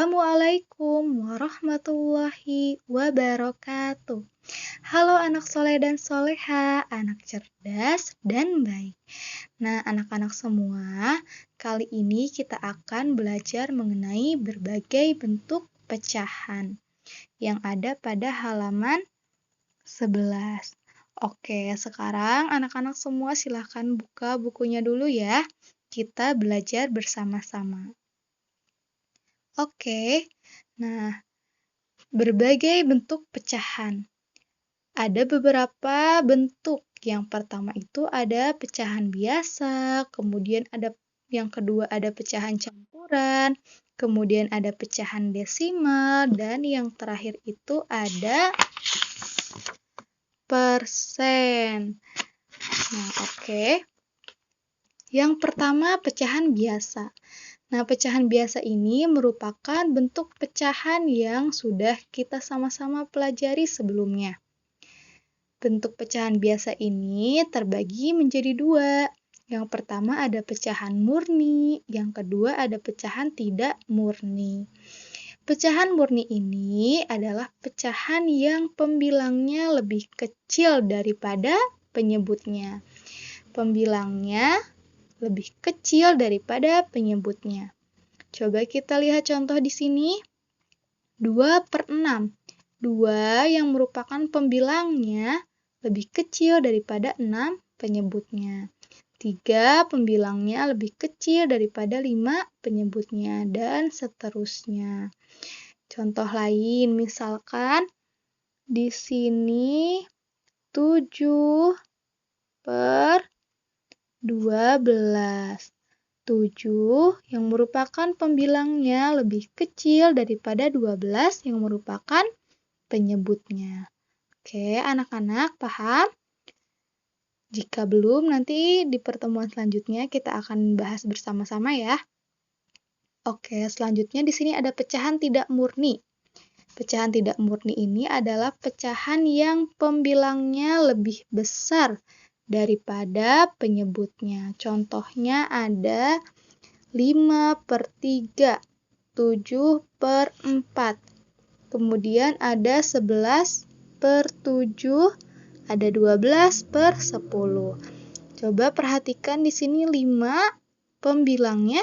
Assalamualaikum warahmatullahi wabarakatuh. Halo anak soleh dan soleha, anak cerdas dan baik. Nah, anak-anak semua, kali ini kita akan belajar mengenai berbagai bentuk pecahan yang ada pada halaman 11. Oke, sekarang anak-anak semua silahkan buka bukunya dulu ya. Kita belajar bersama-sama. Oke, nah, berbagai bentuk pecahan. Ada beberapa bentuk. Yang pertama itu ada pecahan biasa, kemudian yang kedua ada pecahan campuran, kemudian ada pecahan desimal, dan yang terakhir itu ada persen. Nah, oke. Yang pertama pecahan biasa. Nah, pecahan biasa ini merupakan bentuk pecahan yang sudah kita sama-sama pelajari sebelumnya. Bentuk pecahan biasa ini terbagi menjadi dua. Yang pertama ada pecahan murni, yang kedua ada pecahan tidak murni. Pecahan murni ini adalah pecahan yang pembilangnya lebih kecil daripada penyebutnya. Pembilangnya lebih kecil daripada penyebutnya. Coba kita lihat contoh di sini. 2/6. 2 yang merupakan pembilangnya lebih kecil daripada 6 penyebutnya. 3 pembilangnya lebih kecil daripada 5 penyebutnya, dan seterusnya. Contoh lain, misalkan di sini 7/12. 7 yang merupakan pembilangnya lebih kecil daripada 12 yang merupakan penyebutnya. Oke, anak-anak paham? Jika belum, nanti di pertemuan selanjutnya kita akan bahas bersama-sama ya. Oke, selanjutnya di sini ada pecahan tidak murni. Pecahan tidak murni ini adalah pecahan yang pembilangnya lebih besar daripada penyebutnya. Contohnya ada 5/3, 7/4. Kemudian ada 11/7, ada 12/10. Coba perhatikan di sini 5 pembilangnya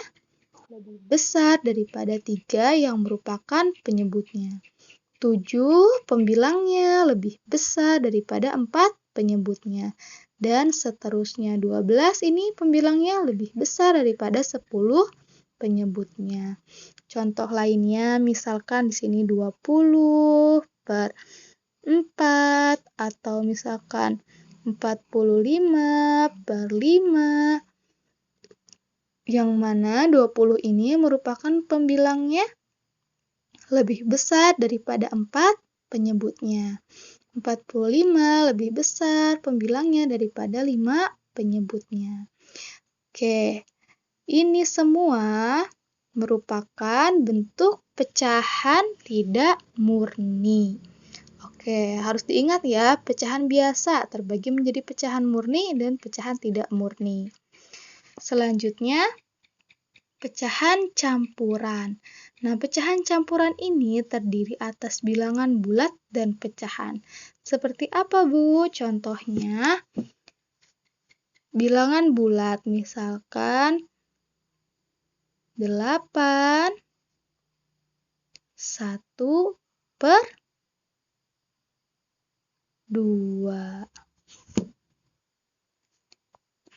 lebih besar daripada 3 yang merupakan penyebutnya. 7 pembilangnya lebih besar daripada 4 penyebutnya. Dan seterusnya. 12 ini pembilangnya lebih besar daripada 10 penyebutnya. Contoh lainnya misalkan di sini 20/4 atau misalkan 45/5. Yang mana 20 ini merupakan pembilangnya lebih besar daripada 4 penyebutnya. 45 lebih besar pembilangnya daripada 5 penyebutnya. Oke, ini semua merupakan bentuk pecahan tidak murni. Oke, harus diingat ya, pecahan biasa terbagi menjadi pecahan murni dan pecahan tidak murni. Selanjutnya, pecahan campuran. Nah, pecahan campuran ini terdiri atas bilangan bulat dan pecahan. Seperti apa, Bu? Contohnya, bilangan bulat, misalkan 8, 1/2.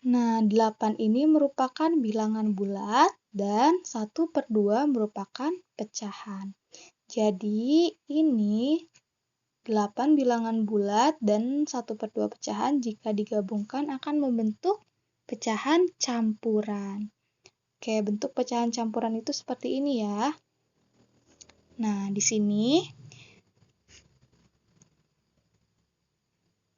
Nah, 8 ini merupakan bilangan bulat dan 1/2 merupakan pecahan. Jadi, ini 8 bilangan bulat dan 1/2 pecahan jika digabungkan akan membentuk pecahan campuran. Oke, bentuk pecahan campuran itu seperti ini ya. Nah, di sini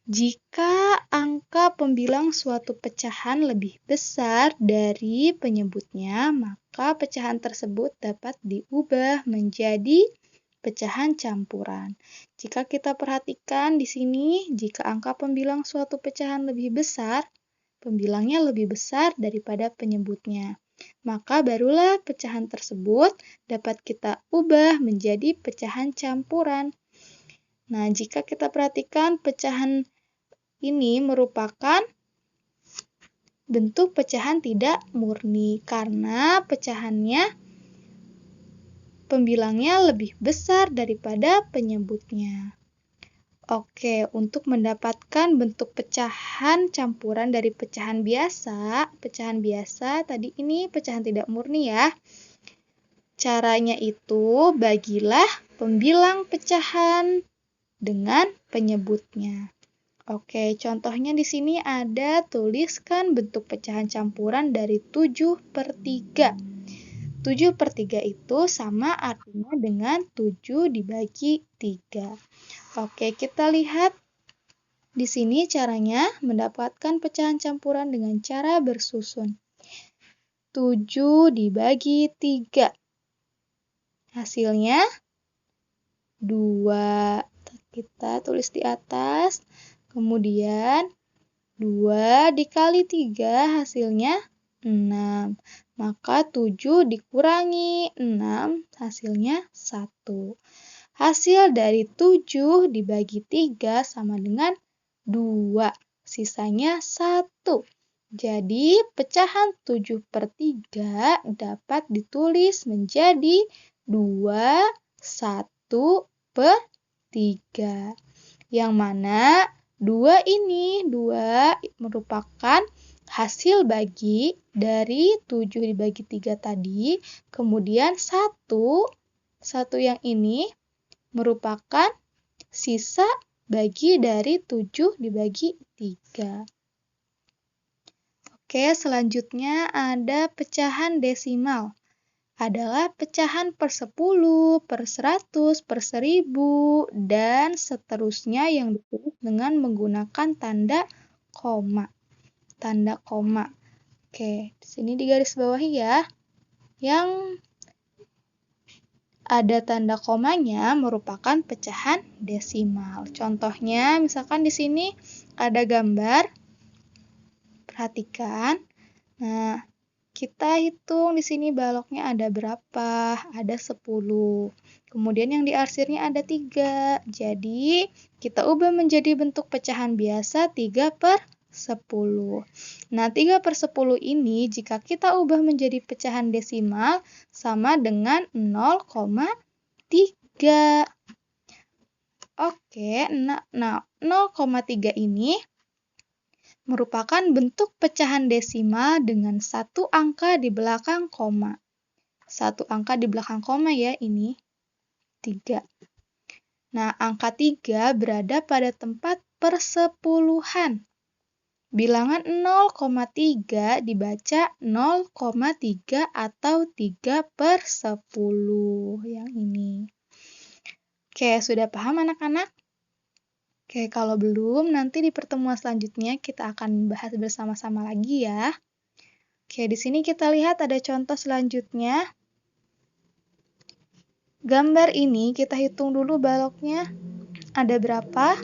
jika angka pembilang suatu pecahan lebih besar dari penyebutnya, maka pecahan tersebut dapat diubah menjadi pecahan campuran. Jika kita perhatikan di sini, jika angka pembilang suatu pecahan lebih besar, pembilangnya lebih besar daripada penyebutnya. maka barulah pecahan tersebut dapat kita ubah menjadi pecahan campuran. Nah, jika kita perhatikan pecahan ini merupakan bentuk pecahan tidak murni karena pecahannya pembilangnya lebih besar daripada penyebutnya. Oke, untuk mendapatkan bentuk pecahan campuran dari pecahan biasa tadi ini pecahan tidak murni ya. Caranya itu bagilah pembilang pecahan dengan penyebutnya. Oke, contohnya di sini ada tuliskan bentuk pecahan campuran dari 7/3. 7/3 itu sama artinya dengan 7 dibagi 3. Oke, kita lihat di sini caranya mendapatkan pecahan campuran dengan cara bersusun. 7 dibagi 3. Hasilnya 2. Kita tulis di atas. Kemudian 2 dikali 3 hasilnya 6. Maka 7 dikurangi 6 hasilnya 1. Hasil dari 7 dibagi 3 sama dengan 2. Sisanya 1. Jadi pecahan 7/3 dapat ditulis menjadi 2, 1/3. Yang mana 2 merupakan hasil bagi dari 7 dibagi 3 tadi. Kemudian 1 yang ini merupakan sisa bagi dari 7 dibagi 3. Oke, selanjutnya ada pecahan desimal. Adalah pecahan per 10, per 100, per 1000, dan seterusnya yang ditulis dengan menggunakan tanda koma. Tanda koma. Oke, di sini digarisbawahi ya. Yang ada tanda komanya merupakan pecahan desimal. Contohnya, misalkan di sini ada gambar. Perhatikan. Nah, kita hitung di sini baloknya ada berapa? Ada 10. Kemudian yang diarsirnya ada 3. Jadi, kita ubah menjadi bentuk pecahan biasa 3/10. Nah, 3/10 ini jika kita ubah menjadi pecahan desimal sama dengan 0,3. Oke, nah 0,3 ini merupakan bentuk pecahan desimal dengan satu angka di belakang koma. Satu angka di belakang koma ya, ini 3. Nah, angka 3 berada pada tempat persepuluhan. Bilangan 0,3 dibaca 0,3 atau 3/10 yang ini. Oke, sudah paham anak-anak? Oke, kalau belum, nanti di pertemuan selanjutnya kita akan bahas bersama-sama lagi ya. Oke, di sini kita lihat ada contoh selanjutnya. Gambar ini kita hitung dulu baloknya ada berapa.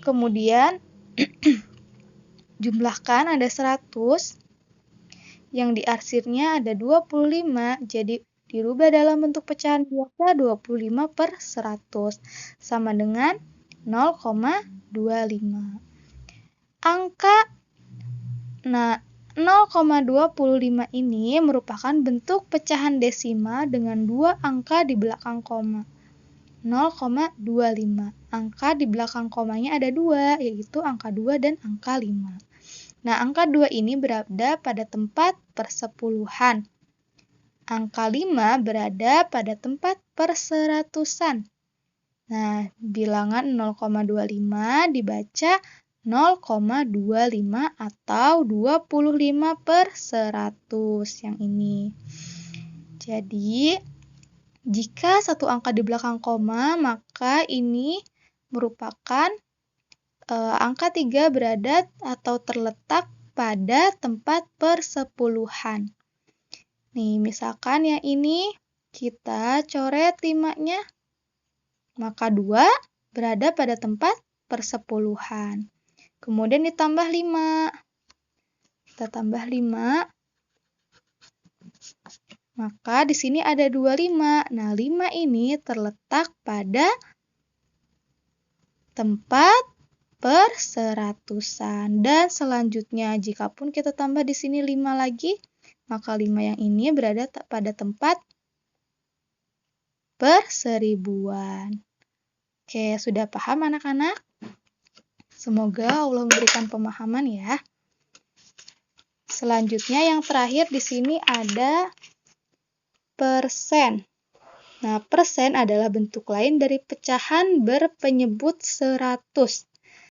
Kemudian jumlahkan ada 100. Yang diarsirnya ada 25. Jadi dirubah dalam bentuk pecahan biasa 25/100 sama dengan 0,25. Angka 0,25 ini merupakan bentuk pecahan desimal dengan 2 angka di belakang koma. 0,25. Angka di belakang komanya ada 2, yaitu angka 2 dan angka 5. Nah, angka 2 ini berada pada tempat persepuluhan. Angka 5 berada pada tempat perseratusan. Nah, bilangan 0,25 dibaca 0,25 atau 25/100 yang ini. Jadi, jika satu angka di belakang koma, maka ini merupakan angka 3 berada atau terletak pada tempat persepuluhan. Nih, misalkan yang ini kita coret 5-nya. Maka 2 berada pada tempat persepuluhan. Kemudian ditambah 5. Kita tambah 5. Maka di sini ada 25. Nah, 5 ini terletak pada tempat perseratusan. Dan selanjutnya, jikapun kita tambah di sini 5 lagi, maka 5 yang ini berada pada tempat perseribuan. Oke, sudah paham anak-anak? Semoga Allah memberikan pemahaman ya. Selanjutnya yang terakhir di sini ada persen. Nah, persen adalah bentuk lain dari pecahan berpenyebut 100.